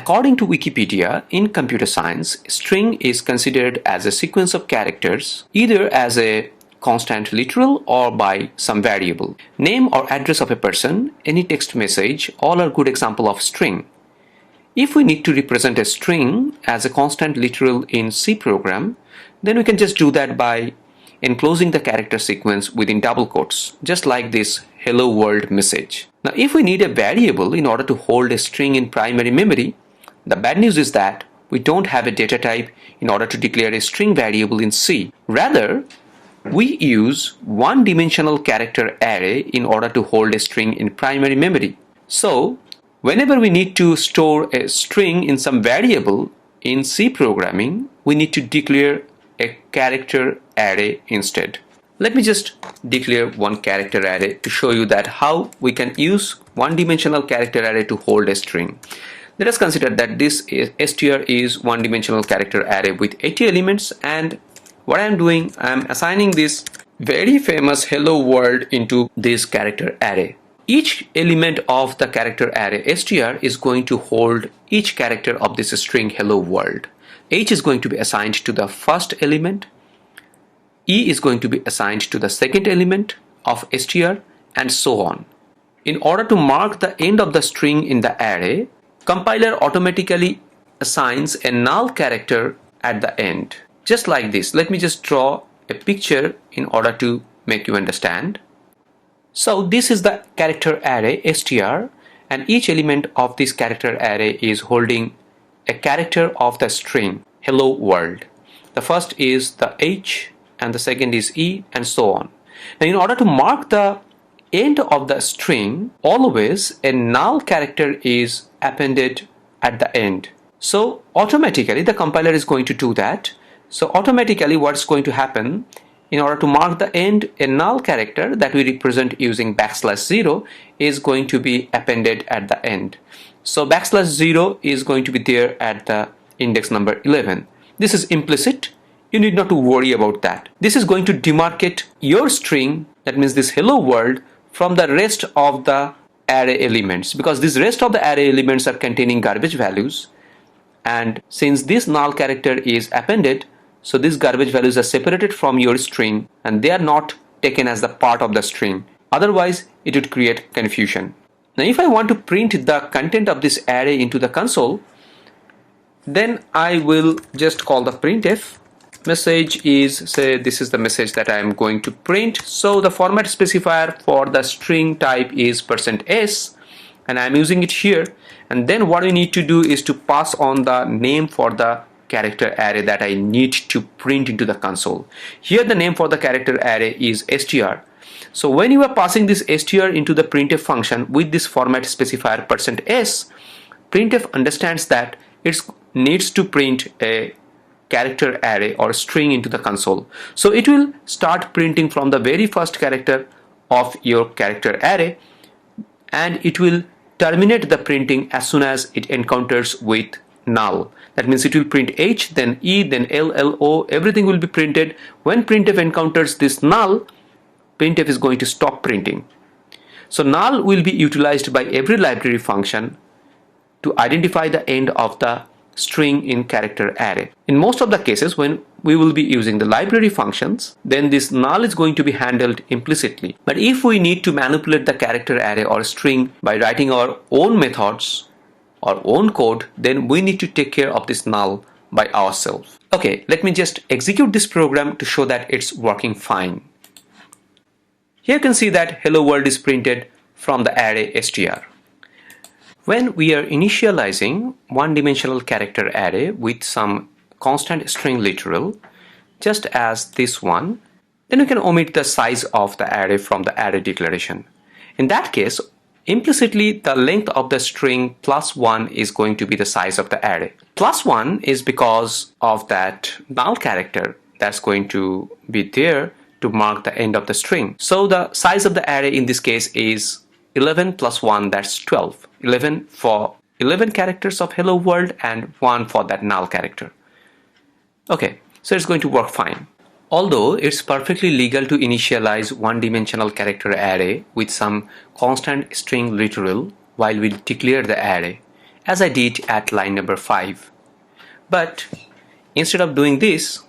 According to Wikipedia, in computer science, string is considered as a sequence of characters, either as a constant literal or by some variable. Name or address of a person, any text message, all are good example of string. If we need to represent a string as a constant literal in C program, then we can just do that by enclosing the character sequence within double quotes, just like this hello world message. Now, if we need a variable in order to hold a string in primary memory, the bad news is that we don't have a data type in order to declare a string variable in C. Rather, we use one-dimensional character array in order to hold a string in primary memory. So, whenever we need to store a string in some variable in C programming, we need to declare a character array instead. Let me just declare one character array to show you that how we can use one-dimensional character array to hold a string. Let us consider that this str is one-dimensional character array with 80 elements, and what I am doing, I am assigning this very famous hello world into this character array. Each element of the character array str is going to hold each character of this string hello world. H is going to be assigned to the first element, E is going to be assigned to the second element of str, and so on. In order to mark the end of the string in the array, compiler automatically assigns a null character at the end. Just like this. Let me just draw a picture in order to make you understand. So this is the character array str, and each element of this character array is holding a character of the string hello world. The first is the H and the second is E, and so on. Now, in order to mark the end of the string, always a null character is appended at the end. So automatically the compiler is going to do that. So automatically what's going to happen, in order to mark the end, a null character that we represent using \0 is going to be appended at the end. So \0 is going to be there at the index number 11. This is implicit. You need not to worry about that. This is going to demarcate your string, that means this hello world, from the rest of the array elements, because this rest of the array elements are containing garbage values, and since this null character is appended, so these garbage values are separated from your string and they are not taken as the part of the string. Otherwise, it would create confusion. Now, if I want to print the content of this array into the console, then I will just call the printf. Message is, say, this is the message that I am going to print. So the format specifier for the string type is %s, and I am using it here. And then what we need to do is to pass on the name for the character array that I need to print into the console. Here the name for the character array is str. So when you are passing this str into the printf function with this format specifier %s, printf understands that it needs to print a character array or string into the console. So it will start printing from the very first character of your character array, and it will terminate the printing as soon as it encounters with null. That means it will print H, then E, then L, L, O, everything will be printed. When printf encounters this null, printf is going to stop printing. So null will be utilized by every library function to identify the end of the string in character array. In most of the cases when we will be using the library functions, then this null is going to be handled implicitly. But if we need to manipulate the character array or string by writing our own methods, our own code, then we need to take care of this null by ourselves. Okay, let me just execute this program to show that it's working fine. Here you can see that hello world is printed from the array str. When we are initializing one-dimensional character array with some constant string literal, just as this one, then we can omit the size of the array from the array declaration. In that case, implicitly the length of the string +1 is going to be the size of the array. +1 is because of that null character that's going to be there to mark the end of the string. So the size of the array in this case is 11 plus 1, that's 12. 11 for 11 characters of hello world and 1 for that null character. Okay, so it's going to work fine. Although it's perfectly legal to initialize one-dimensional character array with some constant string literal while we declare the array, as I did at line number 5. But instead of doing this,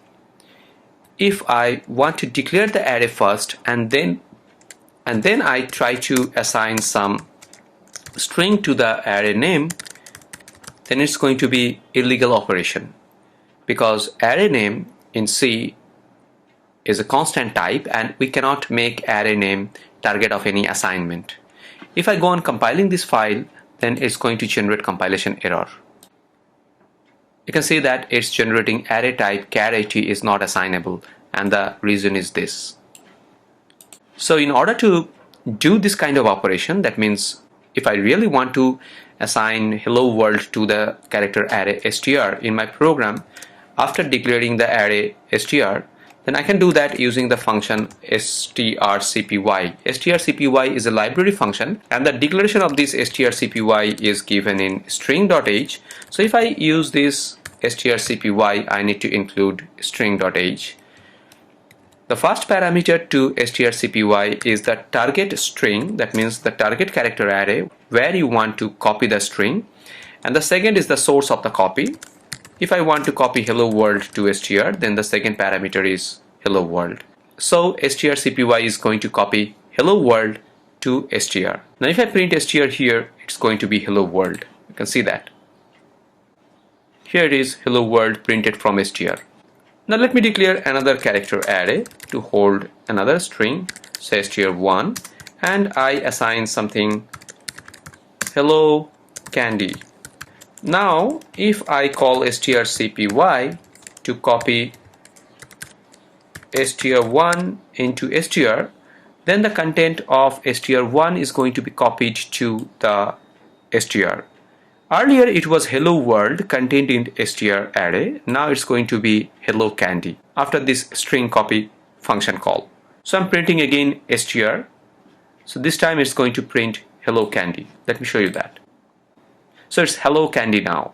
if I want to declare the array first and then I try to assign some string to the array name, then it's going to be illegal operation, because array name in C is a constant type and we cannot make array name target of any assignment. If I go on compiling this file, then it's going to generate compilation error. You can see that it's generating array type char80 is not assignable, and the reason is this. So in order to do this kind of operation, that means if I really want to assign hello world to the character array str in my program after declaring the array str, then I can do that using the function strcpy. strcpy is a library function, and the declaration of this strcpy is given in string.h. So if I use this strcpy, I need to include string.h. The first parameter to strcpy is the target string, that means the target character array where you want to copy the string, and the second is the source of the copy. If I want to copy hello world to str, then the second parameter is hello world. So strcpy is going to copy hello world to str. Now if I print str here, it's going to be hello world. You can see that. Here it is, hello world printed from str. Now let me declare another character array to hold another string, say str1, and I assign something hello candy. Now if I call strcpy to copy str1 into str, then the content of str1 is going to be copied to the str. Earlier it was hello world contained in str array. Now it's going to be hello candy after this string copy function call. So I'm printing again str. So this time it's going to print hello candy. Let me show you that. So it's hello candy now.